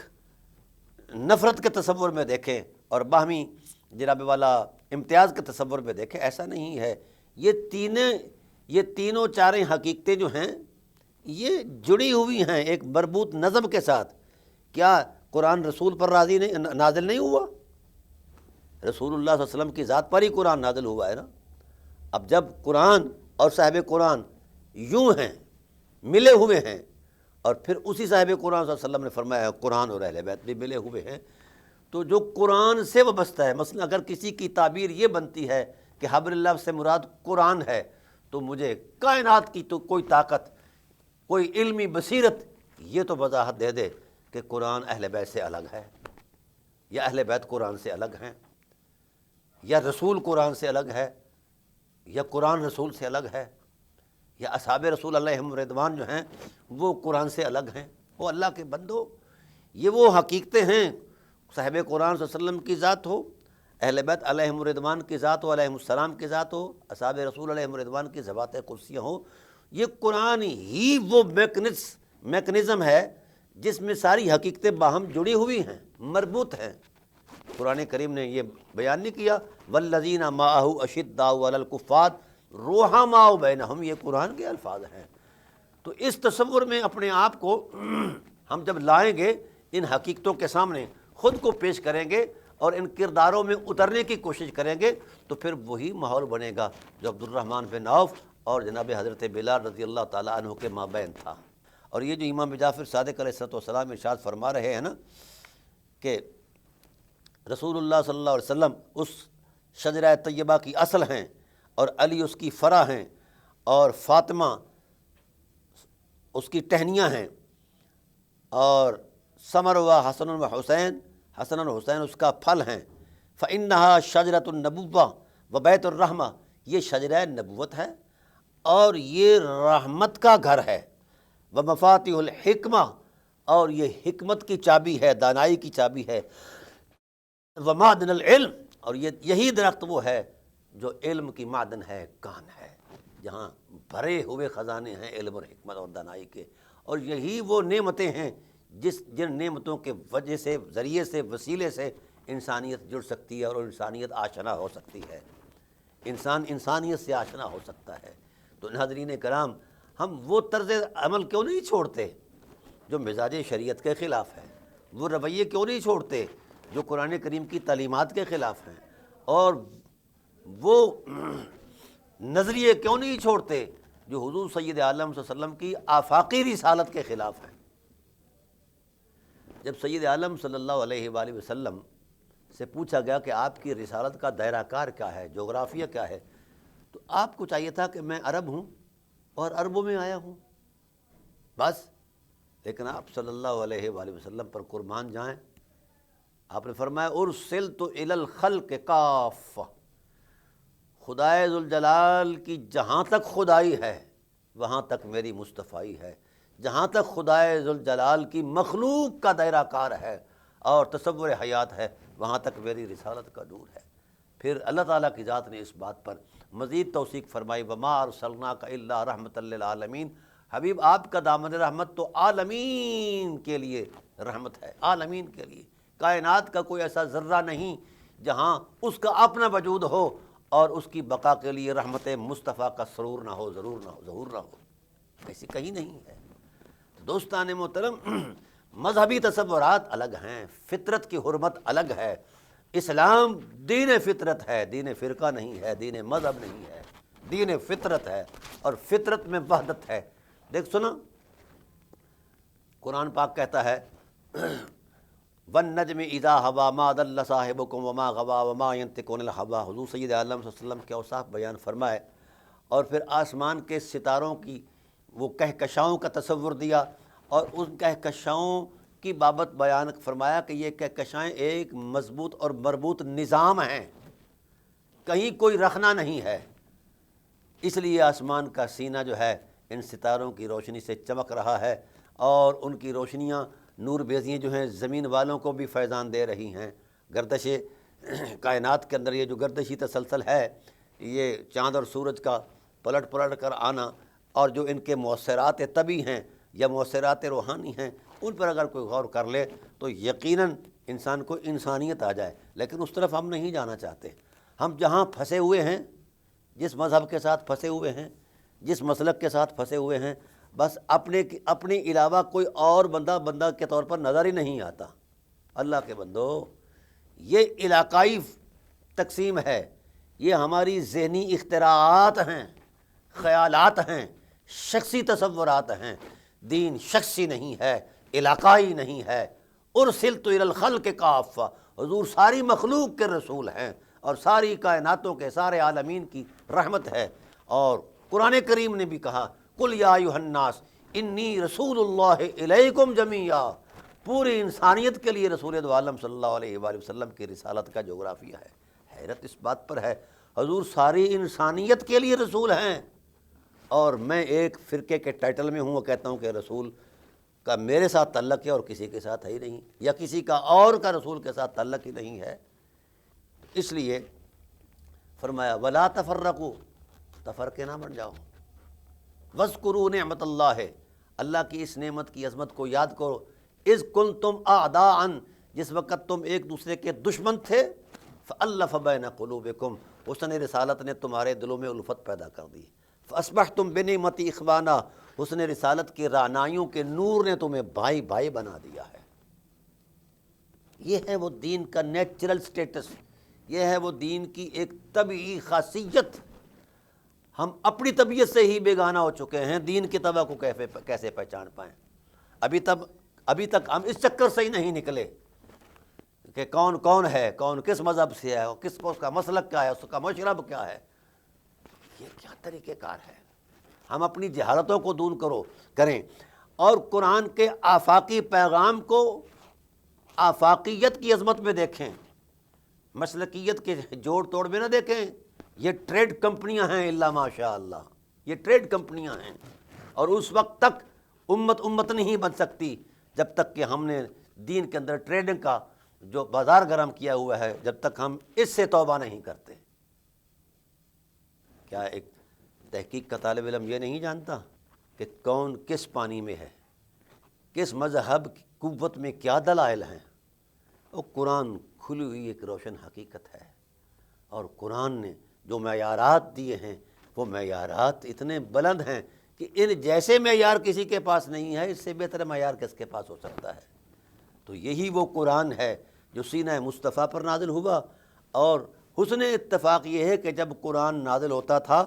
نفرت کے تصور میں دیکھیں اور باہمی جناب والا امتیاز کے تصور میں دیکھیں، ایسا نہیں ہے۔ یہ تینوں چاریں حقیقتیں جو ہیں یہ جڑی ہوئی ہیں ایک مربوط نظم کے ساتھ۔ کیا قرآن رسول پر نازل نہیں ہوا؟ رسول اللہ صلی اللہ علیہ وسلم کی ذات پر ہی قرآن نازل ہوا ہے نا۔ اب جب قرآن اور صاحب قرآن یوں ہیں، ملے ہوئے ہیں، اور پھر اسی صاحب قرآن صلی اللہ علیہ وسلم نے فرمایا قرآن اور اہل بیت بھی ملے ہوئے ہیں، تو جو قرآن سے وابستہ ہے، مثلا اگر کسی کی تعبیر یہ بنتی ہے کہ حبل اللہ سے مراد قرآن ہے، تو مجھے کائنات کی تو کوئی طاقت، کوئی علمی بصیرت یہ تو وضاحت دے دے کہ قرآن اہل بیت سے الگ ہے، یا اہل بیت قرآن سے الگ ہیں، یا رسول قرآن سے الگ ہے، یا قرآن رسول سے الگ ہے، یا اصحاب رسول علیہم رضوان جو ہیں وہ قرآن سے الگ ہیں۔ وہ اللہ کے بندو، یہ وہ حقیقتیں ہیں، صاحب قرآن صلی اللہ علیہ وسلم کی ذات ہو، اہل بیت علیہم رضوان کی ذات ہو، علیہم السلام کی ذات ہو، اصحاب رسول علیہم رضوان کی ذوات قدسیہ ہوں، یہ قرآن ہی وہ میکنزم ہے جس میں ساری حقیقتیں باہم جڑی ہوئی ہیں، مربوط ہیں۔ قرآن کریم نے یہ بیان نہیں کیا والذین معہ اشداء علی الکفار رحماء بینہم، یہ قرآن کے الفاظ ہیں۔ تو اس تصور میں اپنے آپ کو ہم جب لائیں گے، ان حقیقتوں کے سامنے خود کو پیش کریں گے اور ان کرداروں میں اترنے کی کوشش کریں گے، تو پھر وہی ماحول بنے گا جو عبد الرحمن بن عوف اور جناب حضرت بلال رضی اللہ تعالیٰ عنہ کے مابین تھا۔ اور یہ جو امام جعفر صادق علیہ السلام ارشاد فرما رہے ہیں نا کہ رسول اللہ صلی اللہ علیہ وسلم اس شجرہ طیبہ کی اصل ہیں اور علی اس کی فرع ہیں اور فاطمہ اس کی ٹہنیاں ہیں اور ثمر و حسن و حسین، حسن اور حسین اس کا پھل ہیں۔ فإنہا شجرۃ النبوہ و بیت الرحمہ، یہ شجرہ نبوت ہے اور یہ رحمت کا گھر ہے۔ ومفاتیح الحکمہ، اور یہ حکمت کی چابی ہے، دانائی کی چابی ہے۔ ومعدن العلم، اور یہی درخت وہ ہے جو علم کی معدن ہے، کان ہے، جہاں بھرے ہوئے خزانے ہیں علم اور حکمت اور دانائی کے۔ اور یہی وہ نعمتیں ہیں جن نعمتوں کے وجہ سے، ذریعے سے، وسیلے سے انسانیت جڑ سکتی ہے اور انسانیت آشنا ہو سکتی ہے، انسان انسانیت سے آشنا ہو سکتا ہے۔ تو ناظرین کرام، ہم وہ طرز عمل کیوں نہیں چھوڑتے جو مزاج شریعت کے خلاف ہے؟ وہ رویے کیوں نہیں چھوڑتے جو قرآن کریم کی تعلیمات کے خلاف ہیں؟ اور وہ نظریے کیوں نہیں چھوڑتے جو حضور سید عالم صلی اللہ علیہ وسلم کی آفاقی رسالت کے خلاف ہیں؟ جب سید عالم صلی اللہ علیہ وآلہ وسلم سے پوچھا گیا کہ آپ کی رسالت کا دائرہ کار کیا ہے، جغرافیہ کیا ہے، تو آپ کو چاہیے تھا کہ میں عرب ہوں اور عربوں میں آیا ہوں، بس۔ لیکن آپ صلی اللہ علیہ وآلہ وسلم پر قربان جائیں، آپ نے فرمایا ارسلت الی الخلق کافہ، خدائے ذوالجلال کی جہاں تک خدائی ہے وہاں تک میری مصطفائی ہے، جہاں تک خدائے ذوالجلال کی مخلوق کا دائرہ کار ہے اور تصور حیات ہے وہاں تک میری رسالت کا نور ہے۔ پھر اللہ تعالیٰ کی ذات نے اس بات پر مزید توثیق فرمائی، وما ارسلناک الا رحمۃ للعالمین، حبیب آپ کا دامن رحمت تو عالمین کے لیے رحمت ہے، عالمین کے لیے۔ کائنات کا کوئی ایسا ذرہ نہیں جہاں اس کا اپنا وجود ہو اور اس کی بقا کے لیے رحمت مصطفیٰ کا سرور نہ ہو، ضرور نہ ہو، ظہور نہ ہو، ایسی کہیں نہیں ہے۔ دوستان محترم، مذہبی تصورات الگ ہیں، فطرت کی حرمت الگ ہے۔ اسلام دین فطرت ہے، دین فرقہ نہیں ہے، دین مذہب نہیں ہے، دین فطرت ہے، اور فطرت میں وحدت ہے۔ دیکھ سنا، قرآن پاک کہتا ہے وَالنَّجْمِ إِذَا هَوَىٰ مَا ضَلَّ صَاحِبُكُمْ وَمَا غَوَىٰ وَمَا يَنطِقُ عَنِ الْهَوَىٰ۔ حضور سید عالم صلی اللہ علیہ وسلم کے اوصاف بیان فرمائے اور پھر آسمان کے ستاروں کی وہ کہکشاؤں کا تصور دیا اور ان کہکشاؤں کی بابت بیان فرمایا کہ یہ کہکشائیں ایک مضبوط اور مربوط نظام ہیں، کہیں کوئی رخنہ نہیں ہے، اس لیے آسمان کا سینہ جو ہے ان ستاروں کی روشنی سے چمک رہا ہے اور ان کی روشنیاں، نور بیزیاں جو ہیں زمین والوں کو بھی فیضان دے رہی ہیں۔ گردش کائنات کے اندر یہ جو گردشی تسلسل ہے، یہ چاند اور سورج کا پلٹ پلٹ کر آنا اور جو ان کے مؤثرات طبعی ہیں یا مؤثرات روحانی ہیں، ان پر اگر کوئی غور کر لے تو یقیناً انسان کو انسانیت آ جائے۔ لیکن اس طرف ہم نہیں جانا چاہتے۔ ہم جہاں پھنسے ہوئے ہیں، جس مذہب کے ساتھ پھنسے ہوئے ہیں، جس مسلک کے ساتھ پھنسے ہوئے ہیں، بس اپنے علاوہ کوئی اور بندہ کے طور پر نظر ہی نہیں آتا۔ اللہ کے بندو، یہ علاقائی تقسیم ہے، یہ ہماری ذہنی اختراعات ہیں، خیالات ہیں، شخصی تصورات ہیں۔ دین شخصی نہیں ہے، علاقائی نہیں ہے۔ ارسلت الی الخلق کافہ، حضور ساری مخلوق کے رسول ہیں اور ساری کائناتوں کے، سارے عالمین کی رحمت ہے۔ اور قرآن کریم نے بھی کہا قل یا ایھا الناس انی رسول اللہ الیکم جمیعا، پوری انسانیت کے لیے رسول دو عالم صلی اللہ علیہ وآلہ وسلم کی رسالت کا جغرافیہ ہے۔ حیرت اس بات پر ہے، حضور ساری انسانیت کے لیے رسول ہیں اور میں ایک فرقے کے ٹائٹل میں ہوں، وہ کہتا ہوں کہ رسول کا میرے ساتھ تعلق ہے اور کسی کے ساتھ ہے ہی نہیں، یا کسی کا اور کا رسول کے ساتھ تعلق ہی نہیں ہے۔ اس لیے فرمایا ولا تفرقوا، تفرقے نہ بن جاؤ، واذکروا نعمت اللہ، اللہ کی اس نعمت کی عظمت کو یاد کرو، اذ کنتم اعداء، جس وقت تم ایک دوسرے کے دشمن تھے، فالف بین قلوبکم، حسن رسالت نے تمہارے دلوں میں الفت پیدا کر دی، فاصبحتم بنعمتی اخوانا، حسن رسالت کی رعنائیوں کے نور نے تمہیں بھائی بھائی بنا دیا ہے۔ یہ ہے وہ دین کا نیچرل سٹیٹس، یہ ہے وہ دین کی ایک طبعی خاصیت۔ ہم اپنی طبیعت سے ہی بیگانہ ہو چکے ہیں، دین کی طبع کو کیسے پہچان پائیں؟ ابھی تک ہم اس چکر سے ہی نہیں نکلے کہ کون کون ہے، کون کس مذہب سے ہے، اور کس کو اس کا مسلک کیا ہے، اس کا مشرب کیا ہے۔ یہ کیا طریقہ کار ہے؟ ہم اپنی جہالتوں کو دور کریں اور قرآن کے آفاقی پیغام کو آفاقیت کی عظمت میں دیکھیں، مسلکیت کے جوڑ توڑ میں نہ دیکھیں۔ یہ ٹریڈ کمپنیاں ہیں، الا ماشاء اللہ، یہ ٹریڈ کمپنیاں ہیں، اور اس وقت تک امت نہیں بن سکتی جب تک کہ ہم نے دین کے اندر ٹریڈنگ کا جو بازار گرم کیا ہوا ہے، جب تک ہم اس سے توبہ نہیں کرتے۔ کیا ایک تحقیق کا طالب علم یہ نہیں جانتا کہ کون کس پانی میں ہے، کس مذہب کی قوت میں کیا دلائل ہیں؟ وہ قرآن کھلی ہوئی ایک روشن حقیقت ہے، اور قرآن نے جو معیارات دیے ہیں وہ معیارات اتنے بلند ہیں کہ ان جیسے معیار کسی کے پاس نہیں ہے، اس سے بہتر معیار کس کے پاس ہو سکتا ہے؟ تو یہی وہ قرآن ہے جو سینہ مصطفیٰ پر نازل ہوا، اور حسن اتفاق یہ ہے کہ جب قرآن نازل ہوتا تھا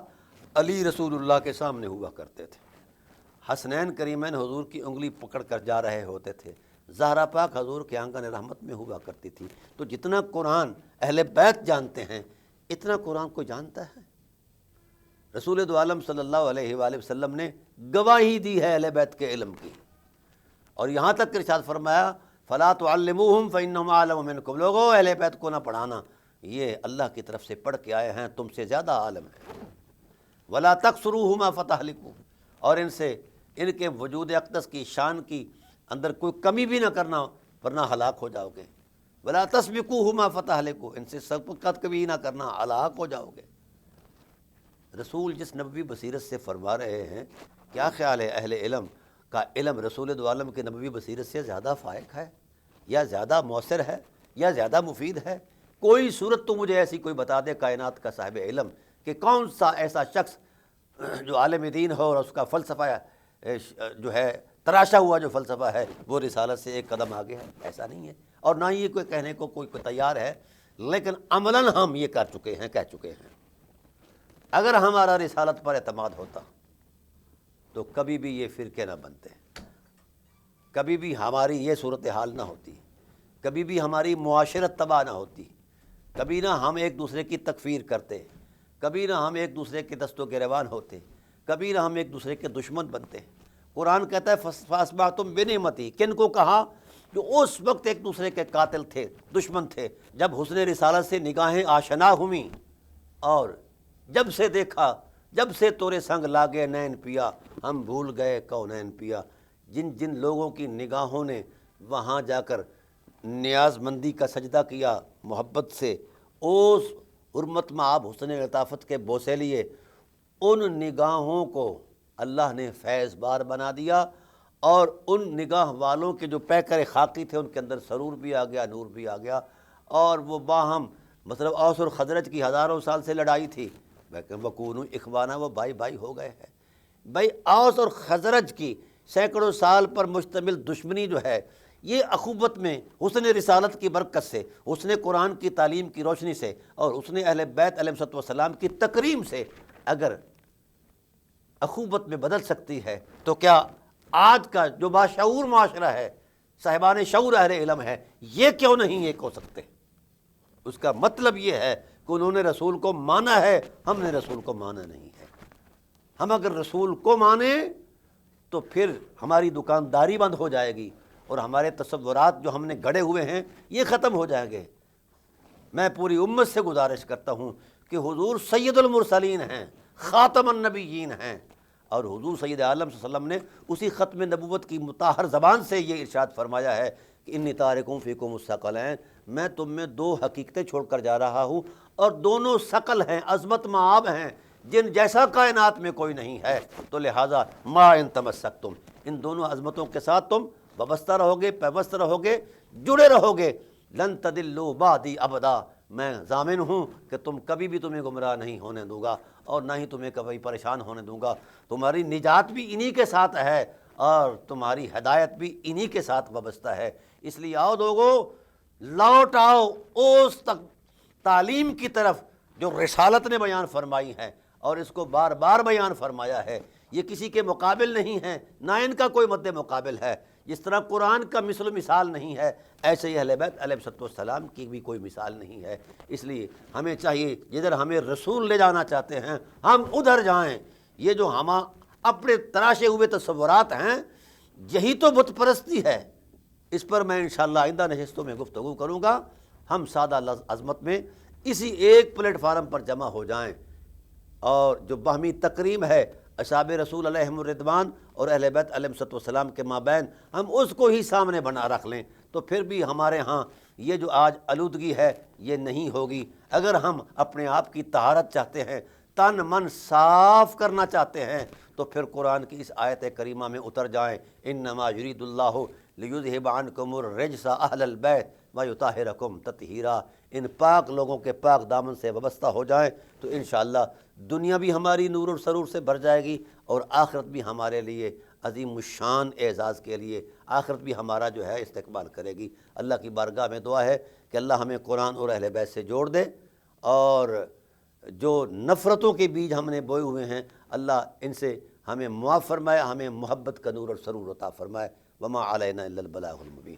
علی رسول اللہ کے سامنے ہوا کرتے تھے، حسنین کریمین حضور کی انگلی پکڑ کر جا رہے ہوتے تھے، زہرا پاک حضور کے آنگن رحمت میں ہوا کرتی تھی۔ تو جتنا قرآن اہل بیت جانتے ہیں اتنا قرآن کو جانتا ہے۔ رسول دو عالم صلی اللہ علیہ وآلہ وسلم نے گواہی دی ہے اہل بیت کے علم کی، اور یہاں تک کہ ارشاد فرمایا فَلَا تُعَلِّمُوهُمْ فَإِنَّهُمْ أَعْلَمُ مِنْكُمْ، لوگو اہل بیت کو نہ پڑھانا، یہ اللہ کی طرف سے پڑھ کے آئے ہیں، تم سے زیادہ عالم ہیں۔ وَلَا تَقْصُرُوهُمَا فَتَهْلِكُوا، اور ان کے وجود اقدس کی شان کی اندر کوئی کمی بھی نہ کرنا ورنہ ہلاک ہو جاؤ گے۔ وَلَا تَسْبِقُوهُمَا فَتَهْلِكُوا، ان سے سبقت کبھی نہ کرنا، ہلاک ہو جاؤ گے۔ رسول جس نبوی بصیرت سے فرما رہے ہیں، کیا خیال ہے اہل علم کا علم رسول دو عالم کے نبوی بصیرت سے زیادہ فائق ہے، یا زیادہ مؤثر ہے، یا زیادہ مفید ہے؟ کوئی صورت تو مجھے ایسی کوئی بتا دے کائنات کا صاحب علم کہ کون سا ایسا شخص جو عالم دین ہو اور اس کا فلسفہ جو ہے تراشا ہوا جو فلسفہ ہے وہ رسالت سے ایک قدم آگے ہے؟ ایسا نہیں ہے، اور نہ ہی یہ کوئی کہنے کو کوئی تیار ہے، لیکن عملاً ہم یہ کر چکے ہیں، کہہ چکے ہیں۔ اگر ہمارا رسالت پر اعتماد ہوتا تو کبھی بھی یہ فرقے نہ بنتے، کبھی بھی ہماری یہ صورتحال نہ ہوتی، کبھی بھی ہماری معاشرت تباہ نہ ہوتی، کبھی نہ ہم ایک دوسرے کی تکفیر کرتے، کبھی نہ ہم ایک دوسرے کے دست و گریبان ہوتے، کبھی نہ ہم ایک دوسرے کے دشمن بنتے۔ قرآن کہتا ہے فَأَصْبَحْتُمْ بِنِعْمَتِي، کن کو کہا؟ جو اس وقت ایک دوسرے کے قاتل تھے، دشمن تھے، جب حسن رسالت سے نگاہیں آشنا ہوئیں، اور جب سے دیکھا، جب سے تورے سنگ لاگے نین پیا، ہم بھول گئے کونین پیا۔ جن لوگوں کی نگاہوں نے وہاں جا کر نیاز مندی کا سجدہ کیا محبت سے، اس حرمت مآب حسن لطافت کے بوسے لیے، ان نگاہوں کو اللہ نے فیض بار بنا دیا، اور ان نگاہ والوں کے جو پیکر خاکی تھے ان کے اندر سرور بھی آ گیا، نور بھی آ گیا، اور وہ باہم مطلب اوس اور خزرج کی ہزاروں سال سے لڑائی تھی، لیکن وَكُونُوا إِخْوَانًا، وہ بھائی بھائی ہو گئے ہیں۔ بھائی اوس اور خزرج کی سینکڑوں سال پر مشتمل دشمنی جو ہے، یہ اخوت میں حسن رسالت کی برکت سے، حسن قرآن کی تعلیم کی روشنی سے، اور حسن اہل بیت علیہ السلام کی تکریم سے اگر اخوت میں بدل سکتی ہے، تو کیا آج کا جو باشعور معاشرہ ہے، صاحبان شعور اہل علم ہے، یہ کیوں نہیں ایک ہو سکتے؟ اس کا مطلب یہ ہے کہ انہوں نے رسول کو مانا ہے، ہم نے رسول کو مانا نہیں ہے۔ ہم اگر رسول کو مانیں تو پھر ہماری دکانداری بند ہو جائے گی، اور ہمارے تصورات جو ہم نے گڑے ہوئے ہیں یہ ختم ہو جائیں گے۔ میں پوری امت سے گزارش کرتا ہوں کہ حضور سید المرسلین ہیں، خاتم النبیین ہیں، اور حضور سید عالم صلی اللہ علیہ وسلم نے اسی ختم نبوت کی مطہر زبان سے یہ ارشاد فرمایا ہے کہ انی تارکم فیکم الثقلین، میں تم میں دو حقیقتیں چھوڑ کر جا رہا ہوں، اور دونوں ثقل ہیں، عظمت مآب ہیں، جن جیسا کائنات میں کوئی نہیں ہے، تو لہٰذا ما ان تمسکتم، ان دونوں عظمتوں کے ساتھ تم وابستہ رہو گے، پیوست رہو گے، جڑے رہو گے، لن تدلوا بعدی ابدا، میں ضامن ہوں کہ کبھی بھی تمہیں گمراہ نہیں ہونے دوں گا، اور نہ ہی تمہیں کبھی پریشان ہونے دوں گا۔ تمہاری نجات بھی انہی کے ساتھ ہے، اور تمہاری ہدایت بھی انہی کے ساتھ وابستہ ہے۔ اس لیے آؤ لوگو، لوٹ آؤ اس تعلیم کی طرف جو رسالت نے بیان فرمائی ہے، اور اس کو بار بار بیان فرمایا ہے۔ یہ کسی کے مقابل نہیں ہیں، نہ ان کا کوئی مد مقابل ہے۔ جس طرح قرآن کا مثل مثال نہیں ہے، ایسے ہی اہل بیت علیہ السلام کی بھی کوئی مثال نہیں ہے۔ اس لیے ہمیں چاہیے جدھر ہمیں رسول لے جانا چاہتے ہیں ہم ادھر جائیں۔ یہ جو ہم اپنے تراشے ہوئے تصورات ہیں، یہی تو بت پرستی ہے۔ اس پر میں انشاءاللہ آئندہ نشستوں میں گفتگو کروں گا۔ ہم سادہ عظمت میں اسی ایک پلیٹ فارم پر جمع ہو جائیں، اور جو باہمی تکریم ہے اصحاب رسول علیہم الرضوان اور اہل بیت علیہ السلام کے مابین، ہم اس کو ہی سامنے بنا رکھ لیں، تو پھر بھی ہمارے ہاں یہ جو آج آلودگی ہے یہ نہیں ہوگی۔ اگر ہم اپنے آپ کی طہارت چاہتے ہیں، تن من صاف کرنا چاہتے ہیں، تو پھر قرآن کی اس آیت کریمہ میں اتر جائیں، انما یرید اللہ لیذھب عنکم الرجس اہل البیت ویطہرکم تطہیرا۔ ان پاک لوگوں کے پاک دامن سے وابستہ ہو جائیں تو انشاءاللہ دنیا بھی ہماری نور و سرور سے بھر جائے گی، اور آخرت بھی ہمارے لیے عظیم الشان اعزاز کے لیے آخرت بھی ہمارا جو ہے استقبال کرے گی۔ اللہ کی بارگاہ میں دعا ہے کہ اللہ ہمیں قرآن اور اہل بیت سے جوڑ دے، اور جو نفرتوں کے بیج ہم نے بوئے ہوئے ہیں اللہ ان سے ہمیں معاف فرمائے، ہمیں محبت کا نور اور سرور عطا فرمائے۔ وما علینا الا البلاغ المبین۔